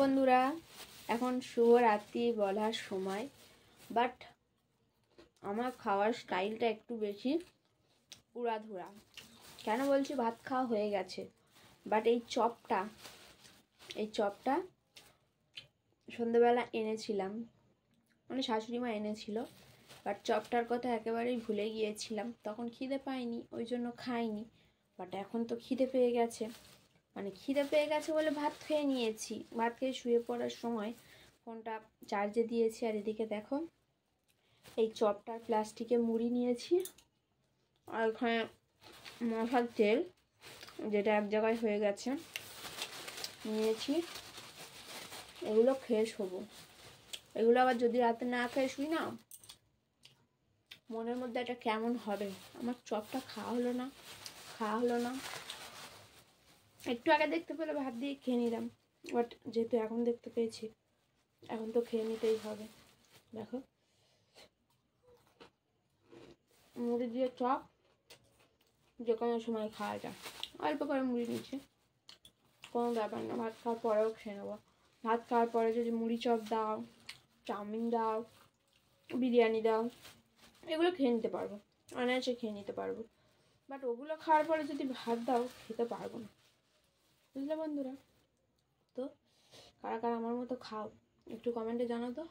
বন্ধুরা, এখন শুভরাত্রি বলার সময়, বাট আমার খাওয়ার স্টাইলটা একটু বেশি উড়াধুরা। কেন বলছি? ভাত খাওয়া হয়ে গেছে, বাট এই চপটা সন্ধ্যেবেলা এনেছিলাম, মানে শাশুড়ি মা এনেছিল, বাট চপটার কথা একেবারেই ভুলে গিয়েছিলাম। তখন খিদে পাইনি, ওই জন্য খাইনি। বাট এখন তো খিদে পেয়ে গেছে, বলে ভাত খেয়ে নিয়েছি। ভাত খেয়ে শুয়ে পড়ার সময় ফোনটা চার্জে দিয়েছি, আর এদিকে দেখো এই চপটার প্লাস্টিকে মুড়ি নিয়েছি, আর ওখানে মশার তেল, যেটা এক জায়গায় হয়ে গেছে, নিয়েছি। এগুলো খেয়ে শোবো। এগুলো আবার যদি রাতে না খেয়ে শুই না, মনের মধ্যে একটা কেমন হবে। আমার চপটা খাওয়া হলো না। একটু আগে দেখতে পেলে ভাত দিয়ে খেয়ে নিলাম, বাট যেহেতু এখন দেখতে পেয়েছি, এখন তো খেয়ে নিতেই হবে। দেখো, মুড়ি দিয়ে চপ যে কোনো সময় খাওয়া যায়। অল্প করে মুড়ি নিচ্ছি, কোনো ব্যাপার না। ভাত খাওয়ার পরেও খেয়ে নেবো। ভাত খাওয়ার পরে যদি মুড়ি চপ দাও, চাউমিন দাও, বিরিয়ানি দাও, এগুলো খেয়ে নিতে পারবো, অনায়াসে খেয়ে নিতে পারবো। বাট ওগুলো খাওয়ার পরে যদি ভাত দাও, খেতে পারবো না। বুঝলে বন্ধুরা? তো কারা কারা আমার মতো খাও, একটু কমেন্টে জানাও তো।